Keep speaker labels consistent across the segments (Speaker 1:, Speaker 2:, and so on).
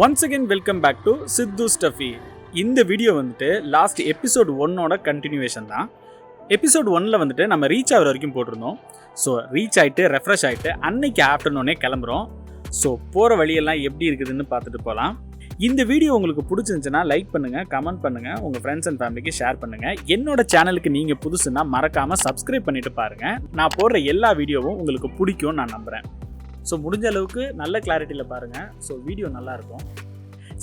Speaker 1: Once again welcome back to Siddu Tuffy. இந்த video வந்துட்டு last episode 1ஓட continuation தான். Episode 1ல வந்துட்டு நம்ம ரீச் ஆகிற வரைக்கும் போட்டிருந்தோம். ஸோ ரீச் ஆகிட்டு ரெஃப்ரெஷ் ஆகிட்டு அன்னைக்கு ஆஃப்டர்நூனே கிளம்புறோம். ஸோ போகிற வழியெல்லாம் எப்படி இருக்குதுன்னு பார்த்துட்டு போகலாம். இந்த வீடியோ உங்களுக்கு பிடிச்சிருந்துச்சுன்னா லைக் பண்ணுங்கள், கமெண்ட் பண்ணுங்கள், உங்கள் ஃப்ரெண்ட்ஸ் அண்ட் ஃபேமிலிக்கு ஷேர் பண்ணுங்கள். என்னோட சேனலுக்கு நீங்கள் புதுசுன்னா மறக்காமல் சப்ஸ்கிரைப் பண்ணிவிட்டு பாருங்கள். நான் போடுற எல்லா வீடியோவும் உங்களுக்கு பிடிக்கும்னு நான் நம்புகிறேன். ஸோ முடிஞ்ச அளவுக்கு நல்ல கிளாரிட்டியில் பாருங்கள். ஸோ வீடியோ நல்லாயிருக்கும்.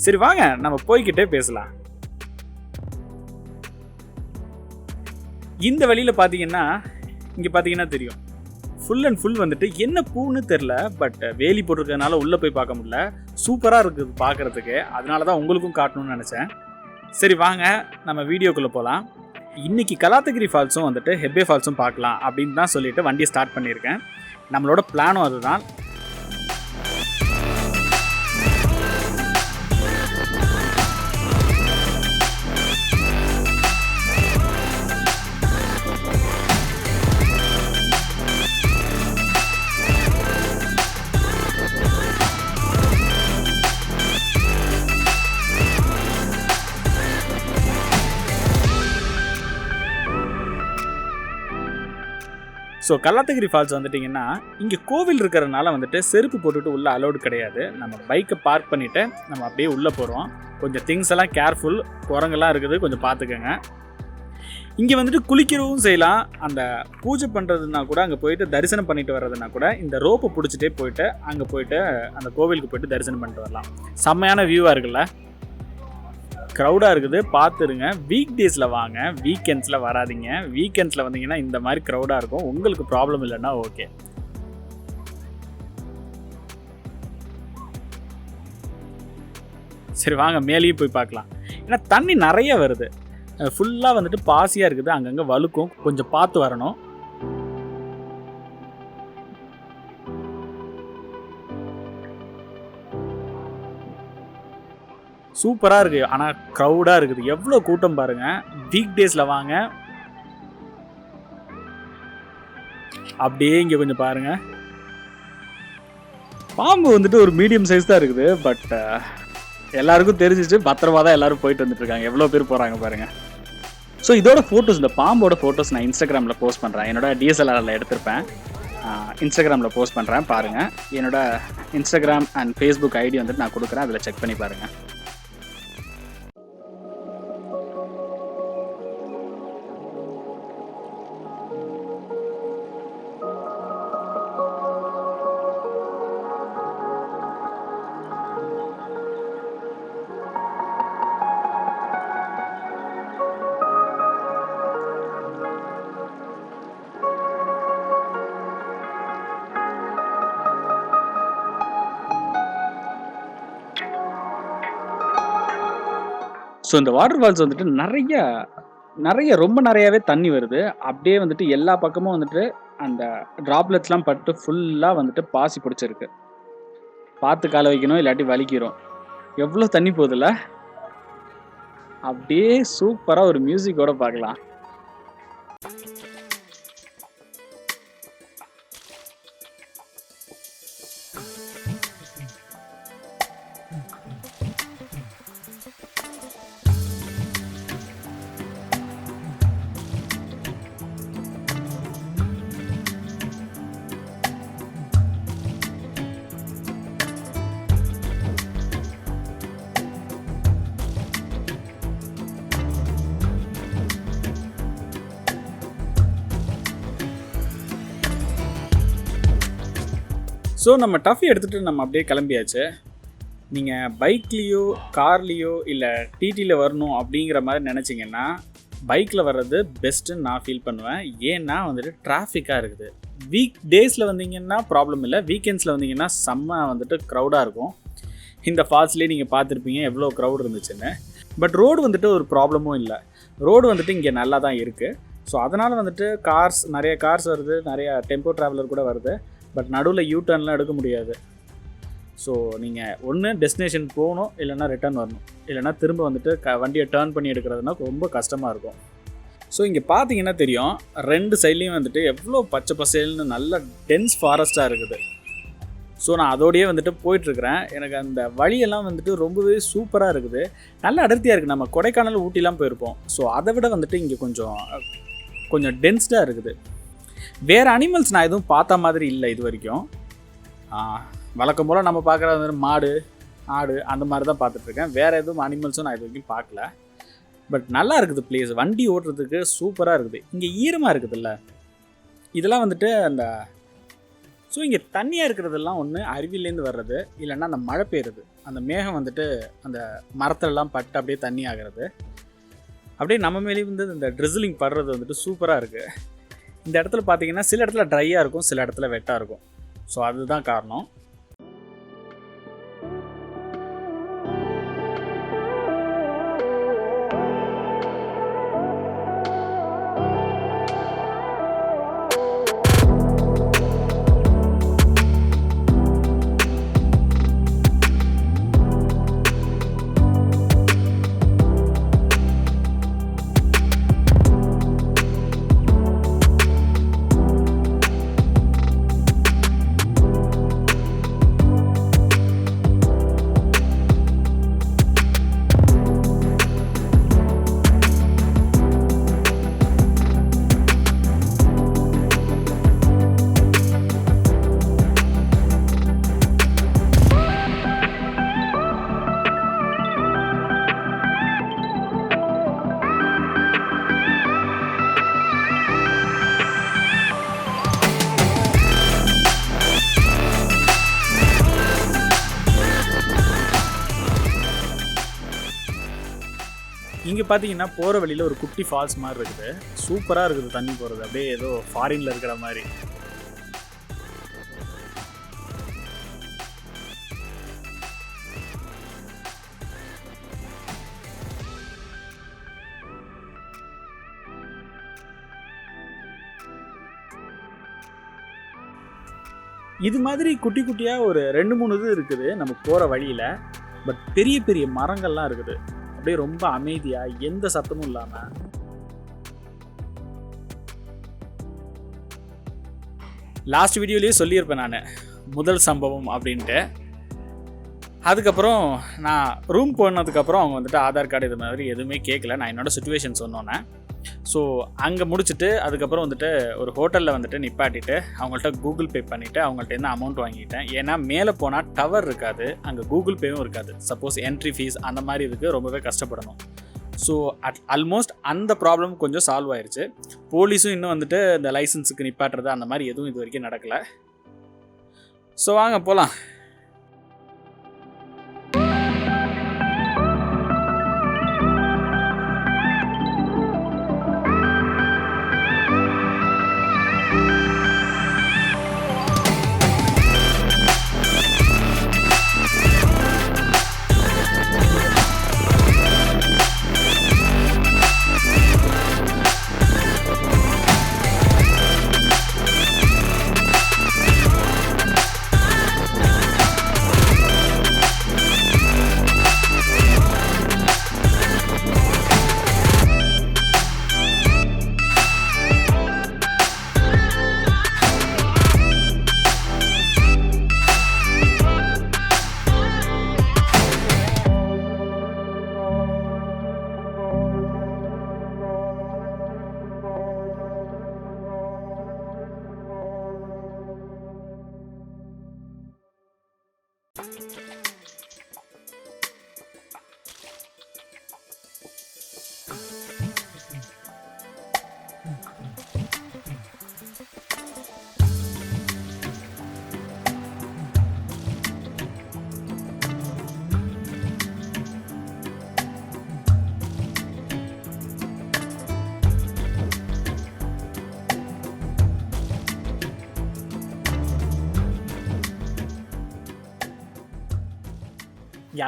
Speaker 1: சரி வாங்க நம்ம போய்கிட்டே பேசலாம். இந்த வழியில் பார்த்தீங்கன்னா இங்கே பார்த்தீங்கன்னா தெரியும், ஃபுல் அண்ட் ஃபுல் வந்துட்டு என்ன பூன்னு தெரில, பட் வேலி போட்டிருக்கிறதுனால உள்ளே போய் பார்க்க முடியல. சூப்பராக இருக்குது பார்க்குறதுக்கு, அதனால தான் உங்களுக்கும் காட்டணும்னு நினச்சேன். சரி வாங்க நம்ம வீடியோக்குள்ளே போகலாம். இன்றைக்கி கலாத்தகிரி ஃபால்ஸும் வந்துட்டு ஹெப்பே ஃபால்ஸும் பார்க்கலாம் அப்படின்னு தான் சொல்லிட்டு வண்டியை ஸ்டார்ட் பண்ணியிருக்கேன். நம்மளோட பிளானும் அதுதான். ஸோ கலாத்தகிரி ஃபால்ஸ் வந்துட்டிங்கன்னா இங்கே கோவில் இருக்கிறதுனால வந்துட்டு செருப்பு போட்டுட்டு உள்ளே அலோடு கிடையாது. நம்ம பைக்கை பார்க் பண்ணிவிட்டு நம்ம அப்படியே உள்ளே போகிறோம். கொஞ்சம் திங்ஸ் எல்லாம் கேர்ஃபுல், குரங்கெல்லாம் இருக்குது, கொஞ்சம் பார்த்துக்கோங்க. இங்கே வந்துட்டு குளிக்கிறவும் செய்யலாம். அந்த பூஜை பண்ணுறதுனா கூட அங்கே போயிட்டு தரிசனம் பண்ணிட்டு வர்றதுனா கூட இந்த ரோப்பை பிடிச்சிட்டே போயிட்டு அங்கே போயிட்டு அந்த கோவிலுக்கு போயிட்டு தரிசனம் பண்ணிட்டு வரலாம். செம்மையான வியூவாக இருக்குல்ல, க்ரௌடாக இருக்குது, பார்த்துருங்க. வீக் டேஸில் வாங்க, வீக்கெண்ட்ஸில் வராதிங்க. வீக்கெண்ட்ஸில் வந்தீங்கன்னா இந்த மாதிரி க்ரௌடாக இருக்கும். உங்களுக்கு ப்ராப்ளம் இல்லைன்னா ஓகே. சரி வாங்க மேலேயும் போய் பார்க்கலாம். ஏன்னா தண்ணி நிறைய வருது, ஃபுல்லாக வந்துட்டு பாசியாக இருக்குது, அங்கங்கே வழுக்கும், கொஞ்சம் பார்த்து வரணும். சூப்பராக இருக்குது, ஆனால் க்ரௌடாக இருக்குது. எவ்வளோ கூட்டம் பாருங்கள். வீக் டேஸில் வாங்க. அப்படியே இங்கே கொஞ்சம் பாருங்கள். பாம்பு வந்துட்டு ஒரு மீடியம் சைஸ் தான் இருக்குது, பட் எல்லாருக்கும் தெரிஞ்சிச்சு. பத்திரமா தான் எல்லோரும் போயிட்டு வந்துட்டுருக்காங்க. எவ்வளோ பேர் போகிறாங்க பாருங்கள். ஸோ இதோட ஃபோட்டோஸ், இந்த பாம்போட ஃபோட்டோஸ் நான் இன்ஸ்டாகிராமில் போஸ்ட் பண்ணுறேன். என்னோட DSLRல எடுத்திருப்பேன், இன்ஸ்டாகிராமில் போஸ்ட் பண்ணுறேன். பாருங்கள், என்னோட இன்ஸ்டாகிராம் அண்ட் ஃபேஸ்புக் ஐடி வந்துட்டு நான் கொடுக்குறேன், அதில் செக் பண்ணி பாருங்கள். ஸோ இந்த வாட்டர் ஃபால்ஸ் வந்துட்டு ரொம்ப நிறையாவே தண்ணி வருது. அப்படியே வந்துட்டு எல்லா பக்கமும் வந்துட்டு அந்த ட்ராப்லெட்ஸ்லாம் பட்டு ஃபுல்லாக வந்துட்டு பாசி பிடிச்சிருக்கு. பார்த்து கால வைக்கணும், இல்லாட்டி வலிக்கிறோம். எவ்வளோ தண்ணி போகுதுல்ல. அப்படியே சூப்பராக ஒரு மியூசிக்கோட பார்க்கலாம். ஸோ நம்ம டஃபி எடுத்துகிட்டு நம்ம அப்படியே கிளம்பியாச்சு. நீங்கள் பைக்லேயோ கார்லேயோ இல்லை டிடியில் வரணும் அப்படிங்கிற மாதிரி நினச்சிங்கன்னா பைக்கில் வர்றது பெஸ்ட்டுன்னு நான் ஃபீல் பண்ணுவேன். ஏன்னா வந்துட்டு டிராஃபிக்காக இருக்குது. வீக் டேஸில் வந்தீங்கன்னா ப்ராப்ளம் இல்லை, வீக்கெண்ட்ஸில் வந்தீங்கன்னா செம்ம வந்துட்டு க்ரௌடாக இருக்கும். இந்த ஃபால்ஸ்லேயே நீங்கள் பார்த்துருப்பீங்க எவ்வளோ க்ரௌட் இருந்துச்சுன்னு. பட் ரோடு வந்துட்டு ஒரு ப்ராப்ளமும் இல்லை. ரோடு வந்துட்டு இங்கே நல்லா தான் இருக்குது. ஸோ அதனால் வந்துட்டு நிறைய கார்ஸ் வருது, நிறையா டெம்போ ட்ராவலர் கூட வருது. பட் நடுவில் யூடர்ன்லாம் எடுக்க முடியாது. ஸோ நீங்கள் ஒன்று டெஸ்டினேஷன் போகணும், இல்லைனா ரிட்டர்ன் வரணும், இல்லைனா திரும்ப வந்துட்டு வண்டியை டேர்ன் பண்ணி எடுக்கிறதுனா ரொம்ப கஷ்டமாக இருக்கும். ஸோ இங்கே பார்த்தீங்கன்னா தெரியும், ரெண்டு சைட்லேயும் வந்துட்டு எவ்வளோ பச்சை பசேல்னு நல்ல டென்ஸ் ஃபாரஸ்ட்டாக இருக்குது. ஸோ நான் அதோடையே வந்துட்டு போயிட்டுருக்கிறேன். எனக்கு அந்த வழியெல்லாம் வந்துட்டு ரொம்பவே சூப்பராக இருக்குது. நல்ல அடர்த்தியாக இருக்குது. நம்ம கொடைக்கானல் ஊட்டிலாம் போயிருப்போம். ஸோ அதை விட வந்துட்டு இங்கே கொஞ்சம் டென்ஸ்டாக இருக்குது. வேறு அனிமல்ஸ் நான் எதுவும் பார்த்த மாதிரி இல்லை இது வரைக்கும். வழக்கம் போல் நம்ம பார்க்குற வந்து மாடு, ஆடு அந்த மாதிரி தான் பார்த்துட்ருக்கேன். வேறு எதுவும் அனிமல்ஸும் நான் இது வரைக்கும் பார்க்கல. பட் நல்லா இருக்குது பிளேஸ். வண்டி ஓட்டுறதுக்கு சூப்பராக இருக்குது. இங்கே ஈரமாக இருக்குதுல்ல, இதெல்லாம் வந்துட்டு அந்த ஸோ இங்கே தண்ணியாக இருக்கிறதெல்லாம் ஒன்று அருவிலேருந்து வர்றது, இல்லைன்னா அந்த மழை பெய்யுறது, அந்த மேகம் வந்துட்டு அந்த மரத்துலலாம் பட்டு அப்படியே தண்ணி ஆகிறது, அப்படியே நம்ம மேலேயே வந்து இந்த ட்ரிசிலிங் படுறது வந்துட்டு சூப்பராக இருக்குது. இந்த இடத்துல பார்த்தீங்கன்னா சில இடத்துல ட்ரையாக இருக்கும், சில இடத்துல வெட்டாக இருக்கும். ஸோ அதுதான் காரணம். இங்கே பார்த்தீங்கன்னா போகிற வழியில் ஒரு குட்டி ஃபால்ஸ் மாதிரி இருக்குது. சூப்பராக இருக்குது தண்ணி போகிறது. அப்படியே ஏதோ ஃபாரினில் இருக்கிற மாதிரி. இது மாதிரி குட்டி குட்டியாக ஒரு 2-3 இது இருக்குது நம்ம போகிற வழியில். பட் பெரிய பெரிய மரங்கள்லாம் இருக்குது. அப்படியே ரொம்ப அமைதியாக, எந்த சத்தமும் இல்லாமல். லாஸ்ட் வீடியோலேயே சொல்லியிருப்பேன் நான் முதல் சம்பவம் அப்படின்ட்டு. அதுக்கப்புறம் நான் ரூம் போனதுக்கப்புறம் அவங்க வந்துட்டு ஆதார் கார்டு இது மாதிரி எதுவுமே கேட்கல. நான் என்னோடய சுச்சுவேஷன் சொன்னோன்னே. ஸோ அங்கே முடிச்சுட்டு அதுக்கப்புறம் வந்துட்டு ஒரு ஹோட்டலில் வந்துட்டு நிப்பாட்டிட்டு அவங்கள்ட்ட கூகுள் பே பண்ணிவிட்டு அவங்கள்ட்ட என்ன அமௌண்ட் வாங்கிட்டேன். ஏன்னா மேலே போனால் டவர் இருக்காது, அங்கே கூகுள் பேவும் இருக்காது. சப்போஸ் என்ட்ரி ஃபீஸ் அந்த மாதிரி இருக்குது, ரொம்பவே கஷ்டப்படணும். ஸோ ஆல்மோஸ்ட் அந்த ப்ராப்ளம் கொஞ்சம் சால்வ் ஆயிடுச்சு. போலீஸும் இன்னும் வந்துட்டு இந்த லைசன்ஸுக்கு நிப்பாட்டுறது அந்த மாதிரி எதுவும் இது வரைக்கும் நடக்கலை. ஸோ வாங்க போகலாம்.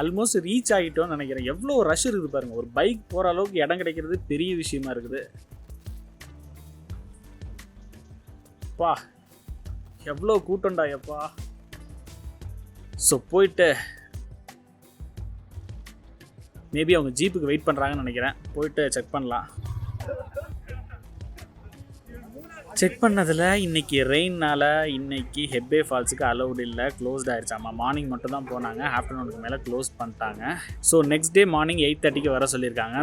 Speaker 1: ஆல்மோஸ்ட் ரீச் ஆகிட்டோம்னு நினைக்கிறேன். எவ்வளோ ரஷ் இருக்குது பாருங்கள். ஒரு பைக் போகிற அளவுக்கு இடம் கிடைக்கிறது பெரிய விஷயமா இருக்குது. பா எவ்வளோ கூட்டம்டா எப்பா. ஸோ போயிட்டு மேபி அவங்க ஜீப்புக்கு வெயிட் பண்ணுறாங்கன்னு நினைக்கிறேன். போயிட்டு செக் பண்ணலாம். செக் பண்ணதில் இன்றைக்கி ரெயின்னால் இன்றைக்கி ஹெப்பே ஃபால்ஸுக்கு அலௌடு இல்லை, க்ளோஸ்ட் ஆகிடுச்சாமா. மார்னிங் மட்டும் தான் போனாங்க, ஆஃப்டர்நூனுக்கு மேலே க்ளோஸ் பண்ணிட்டாங்க. ஸோ நெக்ஸ்ட் டே மார்னிங் 8:30க்கு வர சொல்லியிருக்காங்க.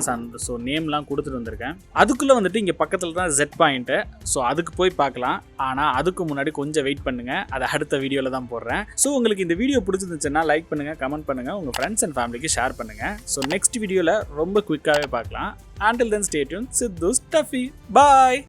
Speaker 1: ஸோ நேம்லாம் கொடுத்துட்டு வந்திருக்கேன். அதுக்குள்ளே வந்துட்டு இங்கே பக்கத்தில் தான் ஜெட் பாயிண்ட்டு. ஸோ அதுக்கு போய் பார்க்கலாம். ஆனால் அதுக்கு முன்னாடி கொஞ்சம் வெயிட் பண்ணுங்கள், அதை அடுத்த வீடியோவில் தான் போடுறேன். ஸோ உங்களுக்கு இந்த வீடியோ பிடிச்சிருந்துச்சுன்னா லைக் பண்ணுங்கள், கமெண்ட் பண்ணுங்கள், உங்கள் ஃப்ரெண்ட்ஸ் அண்ட் ஃபேமிலிக்கு ஷேர் பண்ணுங்கள். ஸோ நெக்ஸ்ட் வீடியோவில் ரொம்ப குயிக்காகவே பார்க்கலாம். Until then, stay tuned. Siddu's Tuffy. Bye.